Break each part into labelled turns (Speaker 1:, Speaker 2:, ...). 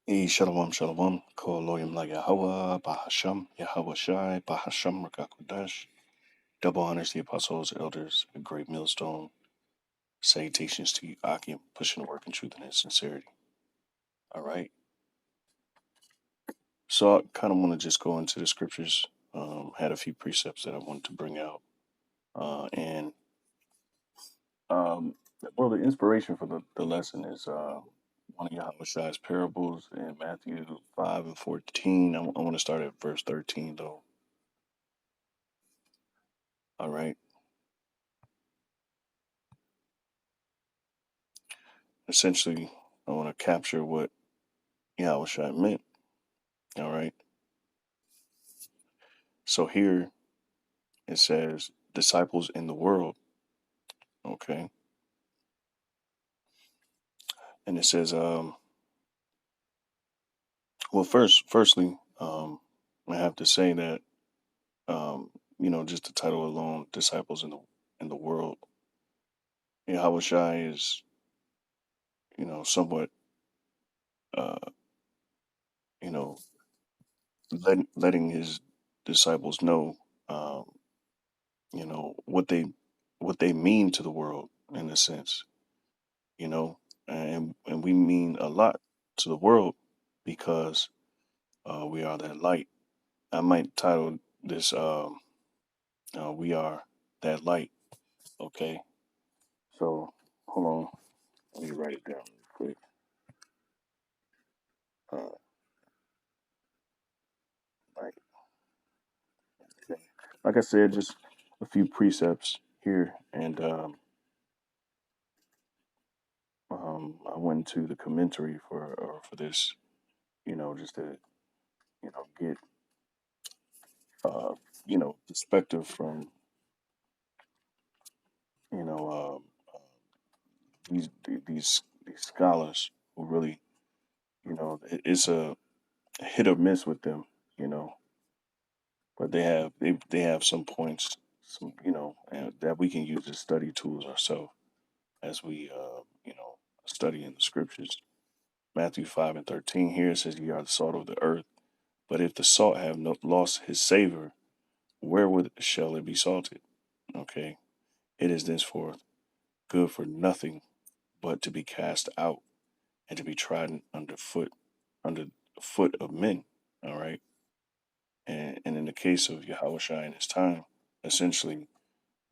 Speaker 1: Shalom, shalom. Kol loyim la Yahweh, Bahasham, Yahweh Shai, Bahasham, Rakakwadash. Double honors the apostles, elders, a great millstone. Salutations to you, Akim, pushing the work in truth and in sincerity. All right. So I kind of want to just go into the scriptures. Had a few precepts that I wanted to bring out. And well, the inspiration for the lesson is one of Yahweh Shai's parables in Matthew 5 and 14. I want to start at verse 13, though. All right. Essentially, I want to capture what Yahushua meant. All right. So here it says disciples in the world. Okay. And it says, well, firstly, I have to say that, just the title alone, disciples in the world, Yahushua is, somewhat, uh, you know, letting his disciples know, um, what they mean to the world in a sense, you know, and we mean a lot to the world because we are that light. I might title this "We Are That Light." Okay, so hold on, let me write it down real quick. Uh, like, okay. Like I said, just a few precepts here, and I went to the commentary for this, just to get uh, perspective from you know these scholars who really it's a hit or miss with them, you know, but they have some points, some and that we can use as study tools ourselves as we study in the scriptures. Matthew 5 and 13 here it says, "Ye are the salt of the earth, but if the salt have lost his savor, wherewith shall it be salted?" Okay, it is thenceforth good for nothing but to be cast out and to be trodden under the foot of men. All right. And in the case of Yahushua in his time, essentially,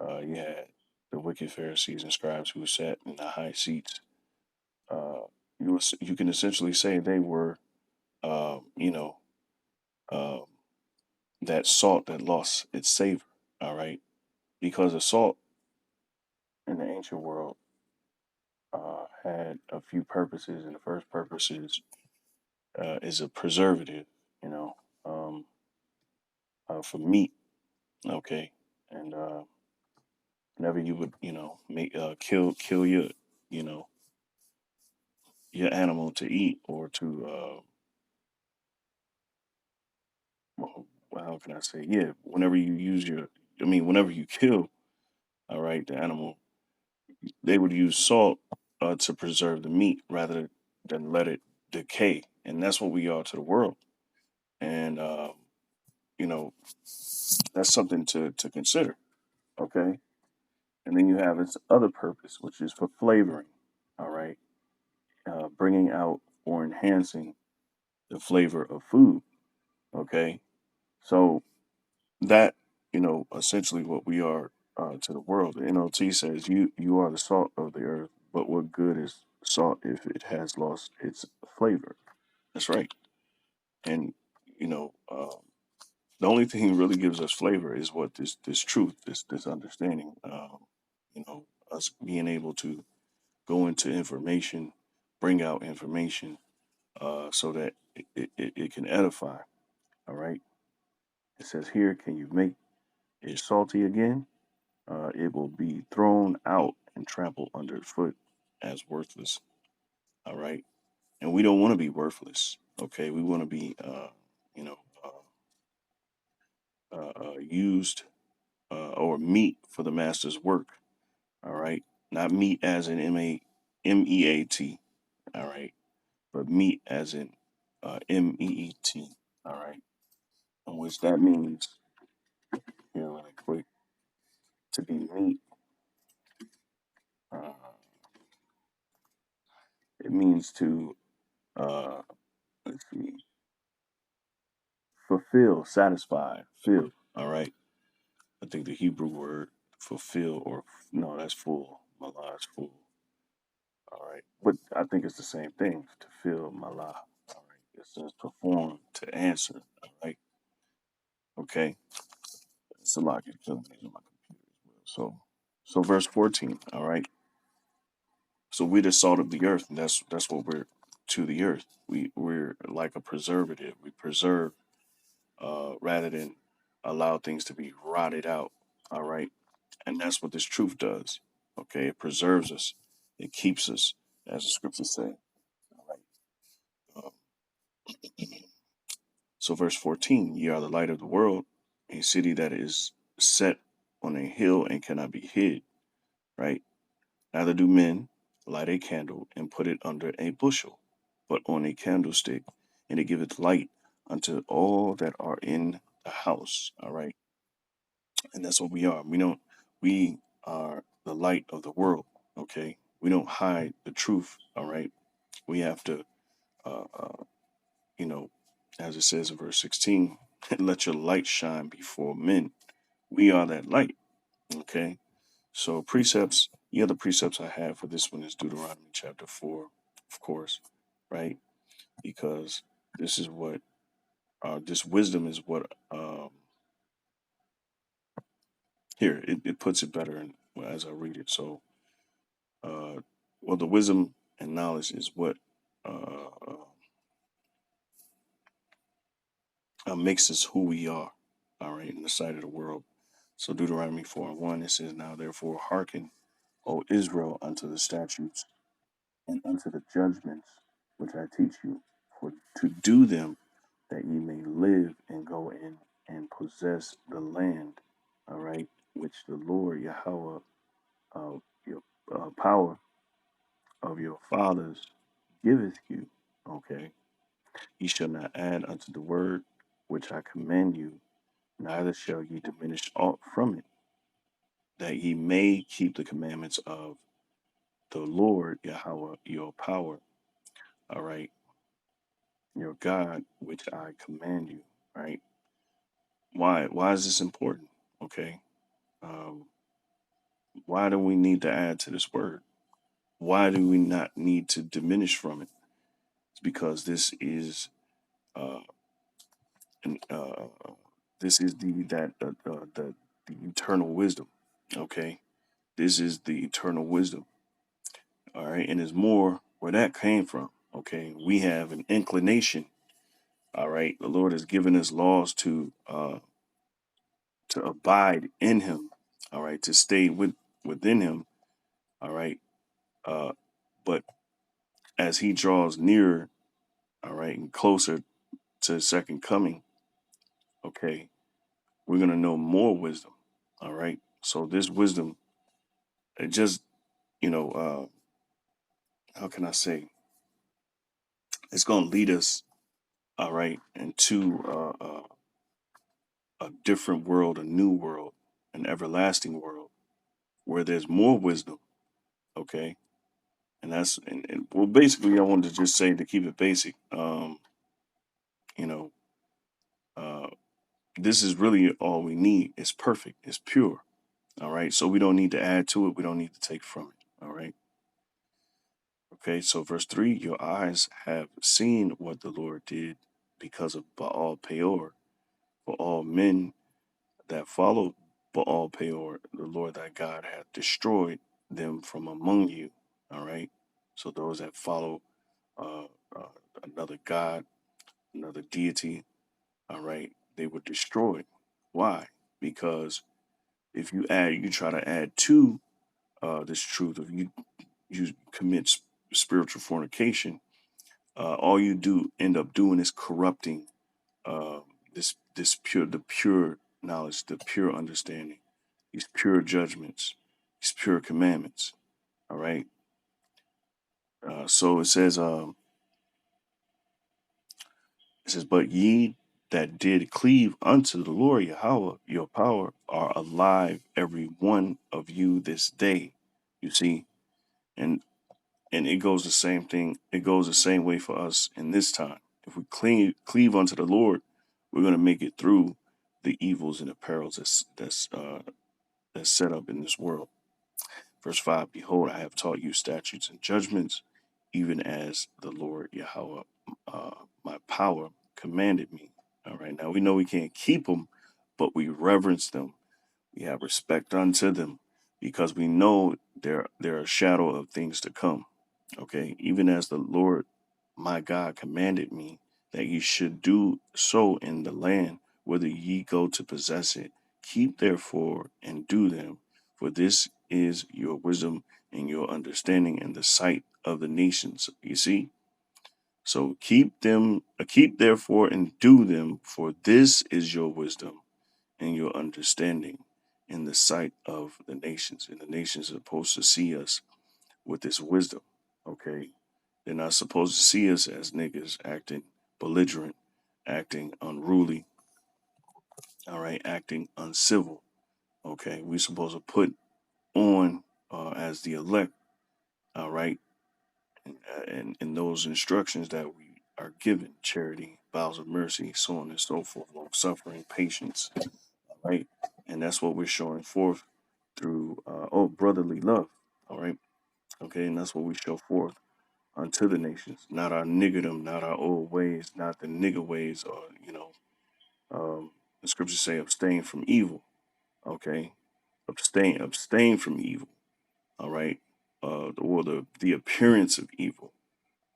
Speaker 1: you had the wicked Pharisees and scribes who sat in the high seats. Uh, you can essentially say they were, you know, um, that salt that lost its savor. All right, because the salt in the ancient world had a few purposes, and the first purpose is a preservative. You know, um, for meat. Okay, and whenever you would make kill you know your animal to eat or to well, how can I say, yeah, whenever you use your whenever you kill, all right, the animal, they would use salt to preserve the meat rather than let it decay, and that's what we are to the world. And you know that's something to consider. Okay, and then you have its other purpose, which is for flavoring. All right, bringing out or enhancing the flavor of food. Okay, so that essentially what we are to the world. The NLT says you are the salt of the earth, but what good is salt if it has lost its flavor? That's right. And you know the only thing that really gives us flavor is what this truth, this understanding. Us being able to go into information, bring out information, so that it can edify. All right. It says here, can you make it salty again? It will be thrown out and trampled underfoot as worthless. All right. And we don't want to be worthless. Okay. We want to be, you know, used or meat for the master's work. All right. Not meat as in MEAT. All right. But meat as in MEET. All right, in which that means, here really quick, to be meet. Uh, it means to uh, let's see, fulfill, satisfy, fill. All right. I think the Hebrew word fulfill or no, that's full. Malah is full. All right. But I think it's the same thing to fill malah. All right. It says perform to answer. All right. Okay. It's a lot of killing me on my computer as well. So verse 14. All right. So we're the salt of the earth, and that's what we're to the earth. We're like a preservative. We preserve rather than allow things to be rotted out. All right. And that's what this truth does. Okay. It preserves us, it keeps us, as the scriptures say. All right. So, verse 14, ye are the light of the world, a city that is set on a hill and cannot be hid. Right. Neither do men light a candle and put it under a bushel, but on a candlestick, and it giveth light unto all that are in the house. All right. And that's what we are. We are the light of the world. Okay. We don't hide the truth. All right. We have to, uh, uh, you know, as it says in verse 16, let your light shine before men. We are that light. Okay. So precepts, the other precepts I have for this one is Deuteronomy chapter 4, of course, right? Because this is what, this wisdom is what, here, it puts it better in, as I read it. So, well, the wisdom and knowledge is what makes us who we are, all right, in the sight of the world. So Deuteronomy 4 and 1, it says, now therefore hearken, O Israel, unto the statutes and unto the judgments which I teach you, for to do them that ye may live and go in and possess the land, all right, which the Lord Yahweh of your power of your fathers giveth you. Okay. Ye shall not add unto the word which I command you, neither shall ye diminish aught from it, that ye may keep the commandments of the Lord Yahweh your power, all right, your God, which I command you, right? Why is this important? Okay. Um, why do we need to add to this word? Why do we not need to diminish from it? It's because uh, an, uh, this is the eternal wisdom. Okay, this is the eternal wisdom. All right, and there's more where that came from. Okay, we have an inclination. All right, the Lord has given us laws to abide in Him. All right, to stay within Him. All right, uh, but as He draws nearer, all right, and closer to His second coming, okay, we're gonna know more wisdom. All right, so this wisdom, it just how can I say, it's gonna lead us, all right, into a different world, a new world, an everlasting world where there's more wisdom. Okay, and well, basically, I wanted to just say, to keep it basic. You know, uh, this is really all we need. It's perfect. It's pure. All right, so we don't need to add to it. We don't need to take from it. All right. Okay, so verse 3, your eyes have seen what the Lord did because of Baal Peor. For all men that follow Baal Peor, the Lord thy God hath destroyed them from among you. All right. So those that follow uh, uh, another God, another deity, all right, they were destroyed. Why? Because if you try to add to this truth, if you commit spiritual fornication, all you do end up doing is corrupting uh, the pure knowledge, the pure understanding, these pure judgments, these pure commandments. All right. So it says, It says, but ye that did cleave unto the Lord Yahweh, your power, are alive, every one of you this day. You see, and it goes the same thing. It goes the same way for us in this time. If we cleave unto the Lord, we're going to make it through the evils and the perils that's set up in this world. Verse 5, behold, I have taught you statutes and judgments, even as the Lord Yahweh, my power, commanded me. All right, now we know we can't keep them, but we reverence them. We have respect unto them because we know they're a shadow of things to come. Okay, even as the Lord my God commanded me that ye should do so in the land whither ye go to possess it. Keep therefore and do them, for this is your wisdom and your understanding in the sight of the nations. You see? So keep therefore and do them, for this is your wisdom and your understanding in the sight of the nations. And the nations are supposed to see us with this wisdom. Okay. They're not supposed to see us as niggas acting belligerent, acting unruly, all right, acting uncivil. Okay. We're supposed to put on as the elect, all right, and those instructions that we are given: charity, bowels of mercy, so on and so forth, long suffering, patience, right? And that's what we're showing forth through brotherly love, all right? Okay, and that's what we show forth unto the nations, not our niggerdom, not our old ways, not the nigger ways, or the scriptures say abstain from evil. Okay, abstain from evil. All right, or the appearance of evil.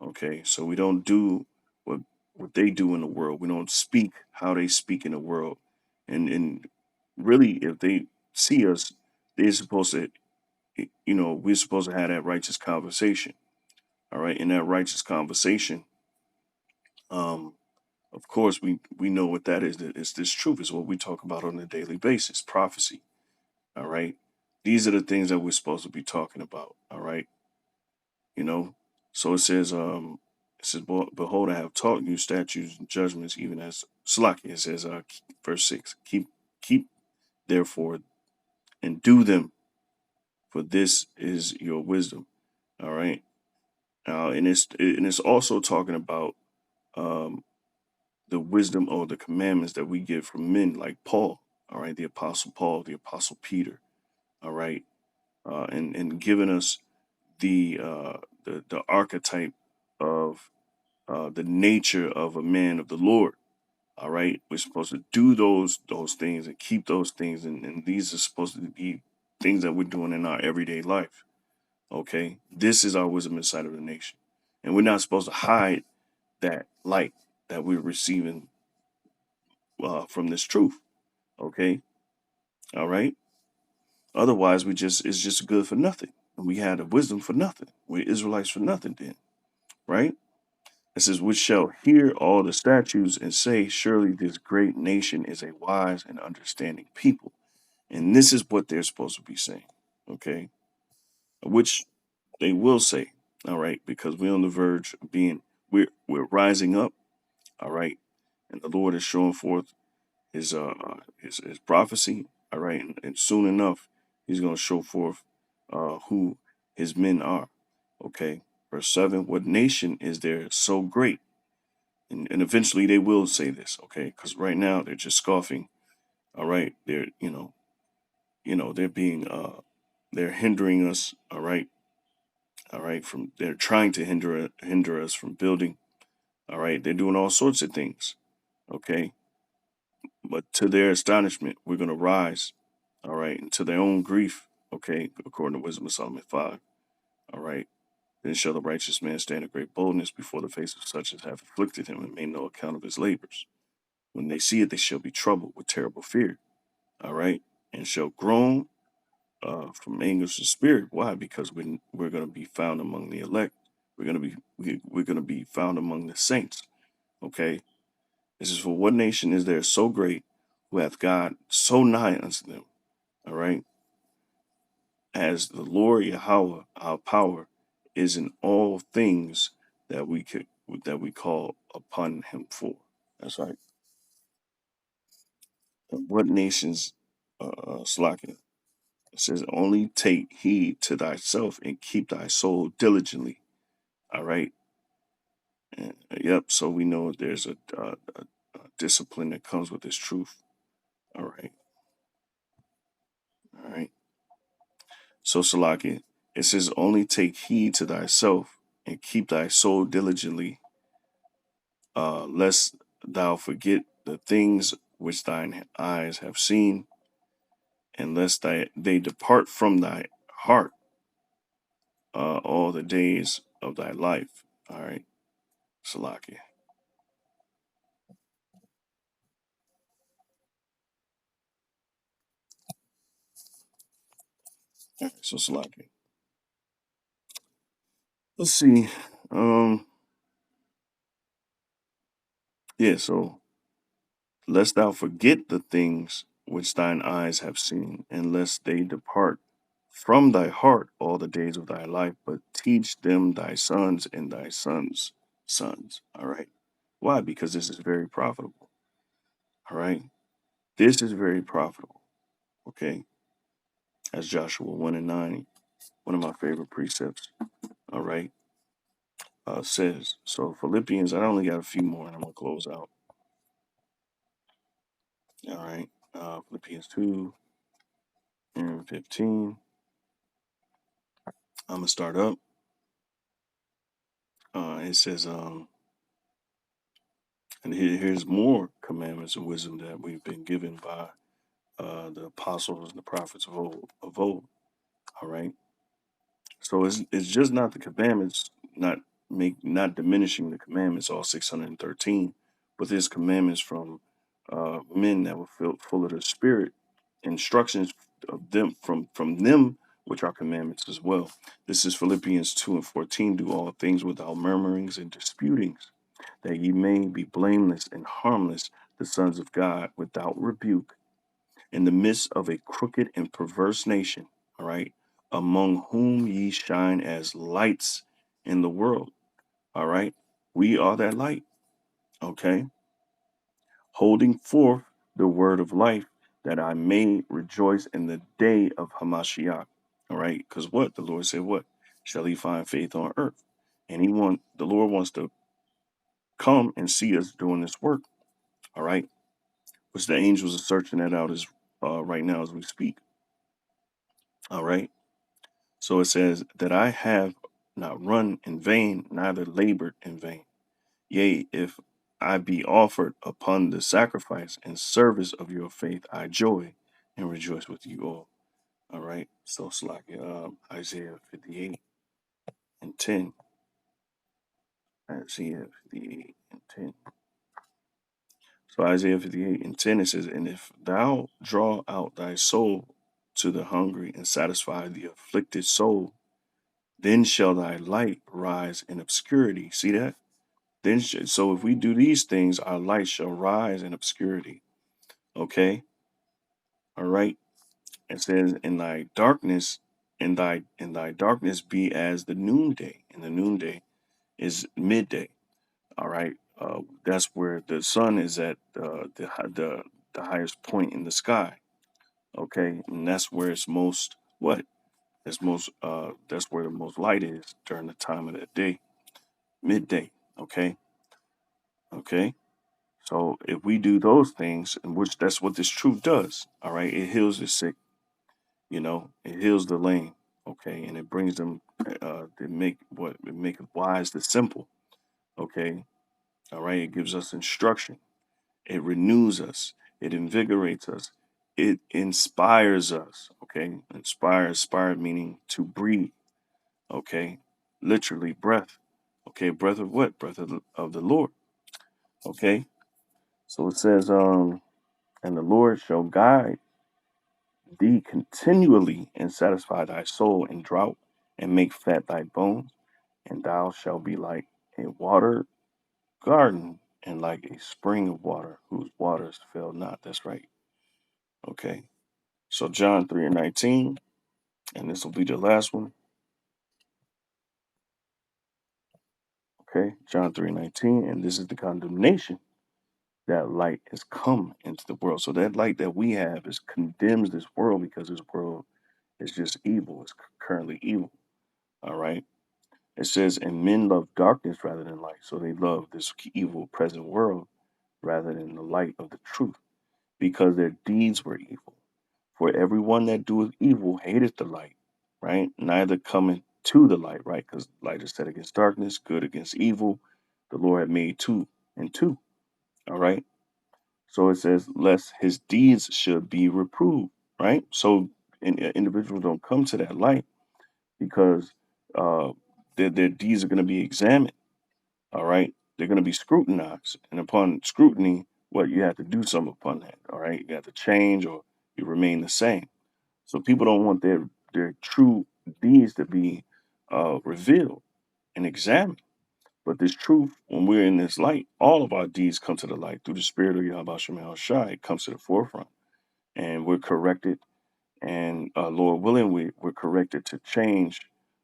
Speaker 1: Okay, so we don't do what they do in the world. We don't speak how they speak in the world, and really, if they see us, they're supposed to, we're supposed to have that righteous conversation. All right, in that righteous conversation, um, of course, we know what that is. That it's this truth is what we talk about on a daily basis. Prophecy. All right, these are the things that we're supposed to be talking about. All right, you know. So it says, behold, I have taught you statutes and judgments, even as Salaki. It says, verse 6, keep therefore and do them, for this is your wisdom. All right, and it's also talking about um the wisdom or the commandments that we get from men like Paul, all right, the apostle Paul, the apostle Peter, all right, and giving us the archetype of the nature of a man of the Lord. All right, we're supposed to do those things and keep those things, and these are supposed to be things that we're doing in our everyday life. Okay, this is our wisdom inside of the nation, and we're not supposed to hide that light that we're receiving from this truth. Okay, all right. Otherwise, it's just good for nothing. And we had the wisdom for nothing. We're Israelites for nothing then, right? It says, which shall hear all the statutes and say, surely this great nation is a wise and understanding people. And this is what they're supposed to be saying, okay? Which they will say, all right, because we're on the verge of we're rising up, all right, and the Lord is showing forth his prophecy, all right, and soon enough he's going to show forth who his men are. Okay, verse 7, what nation is there so great? And eventually they will say this, okay, because right now they're just scoffing. All right, they're they're being they're hindering us, all right, from they're trying to hinder us from building. All right, they're doing all sorts of things, okay, but to their astonishment, we're going to rise, all right, and to their own grief, okay, according to Wisdom of Solomon 5, all right. Then shall the righteous man stand in great boldness before the face of such as have afflicted him and made no account of his labors. When they see it, they shall be troubled with terrible fear, all right, and shall groan from anguish of spirit. Why? Because we're going to be found among the elect. We're going to be found among the saints, okay. This is, for what nation is there so great, who hath God so nigh unto them, all right, as the Lord Yahweh, our power, is in all things that we call upon him for. That's right. What nations, Slakia? It says, only take heed to thyself and keep thy soul diligently. All right. And, yep. So we know there's a discipline that comes with this truth. All right. All right. So, Salakia, it says, only take heed to thyself and keep thy soul diligently, lest thou forget the things which thine eyes have seen, and lest they depart from thy heart all the days of thy life. All right, Salakia. All right, so Salakia. Let's see. Um, yeah, so lest thou forget the things which thine eyes have seen, and lest they depart from thy heart all the days of thy life, but teach them thy sons and thy sons' sons. All right. Why? Because this is very profitable. All right. This is very profitable. Okay. As Joshua 1 and 9, one of my favorite precepts. All right. Says. So Philippians, I only got a few more and I'm going to close out. All right. Philippians 2 and 15. I'm going to start up. It says, and here's more commandments and wisdom that we've been given by the apostles and the prophets of old. All right. So it's just not the commandments, not diminishing the commandments, all 613, but there's commandments from men that were filled full of the Spirit, instructions of them from them, which are commandments as well. This is Philippians 2 and 14. Do all things without murmurings and disputings, that ye may be blameless and harmless, the sons of God, without rebuke, in the midst of a crooked and perverse nation, all right, among whom ye shine as lights in the world, all right. We are that light, okay, holding forth the word of life, that I may rejoice in the day of Hamashiach, all right, because what the Lord said, what shall he find faith on earth? And the Lord wants to come and see us doing this work, all right, which the angels are searching that out as right now as we speak, all right. So it says that I have not run in vain, neither labored in vain. Yea, if I be offered upon the sacrifice and service of your faith, I joy and rejoice with you all. All right. So it's like Isaiah 58 and 10. Isaiah 58 and 10. So Isaiah 58 and 10, it says, and if thou draw out thy soul to the hungry and satisfy the afflicted soul, then shall thy light rise in obscurity. See that? So if we do these things, our light shall rise in obscurity. Okay? All right. It says, in thy darkness, in thy darkness be as the noonday. And the noonday is midday. All right. That's where the sun is at the highest point in the sky. Okay. And that's where it's most what? That's where the most light is during the time of that day. Midday. Okay. Okay. So if we do those things, and which that's what this truth does, all right, it heals the sick, it heals the lame, okay, and it brings them, it make wise the simple, okay, all right, it gives us instruction, it renews us, it invigorates us, it inspires us, okay, inspired meaning to breathe, okay, literally breath, okay, breath of what? Breath of the Lord, okay. So it says, and the Lord shall guide thee continually and satisfy thy soul in drought and make fat thy bones, and thou shalt be like a water garden and like a spring of water whose waters fail not. That's right. Okay. So John 3 and 19, and this will be the last one. Okay. John 3 and 19, and this is the condemnation. that light has come into the world. So that light that we have is condemns this world because this world is just evil. It's currently evil. All right. It says, and men love darkness rather than light. So they love this evil present world rather than the light of the truth because their deeds were evil. For everyone that doeth evil hateth the light, right? Neither cometh to the light, right? Because light is set against darkness, good against evil. The Lord had made two and two, all right? So it says, lest his deeds should be reproved, right? So individuals don't come to that light because uh, their deeds are going to be examined, all right? They're going to be scrutinized. And upon scrutiny, what you have to do something upon that, all right? You have to change or you remain the same. So people don't want their true deeds to be revealed and examined. But this truth, when we're in this light, all of our deeds come to the light through the spirit of Yahweh Shemel Shai. It comes to the forefront, and we're corrected. And Lord willing, we're corrected to change,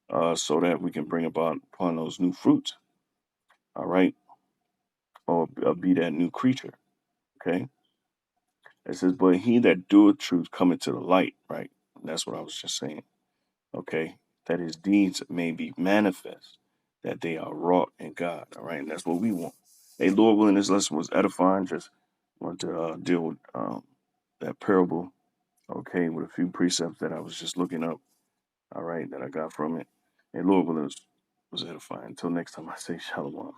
Speaker 1: so that we can bring about upon those new fruits. All right, or be that new creature. Okay. It says, but he that doeth truth cometh to the light. Right. And that's what I was just saying. Okay, that his deeds may be manifest, that they are wrought in God. All right, and that's what we want. Hey, Lord willing, this lesson was edifying. Just want to deal with that parable, okay, with a few precepts that I was just looking up, all right, that I got from it. And Lord willing, was edifying. Until next time, I say shalom.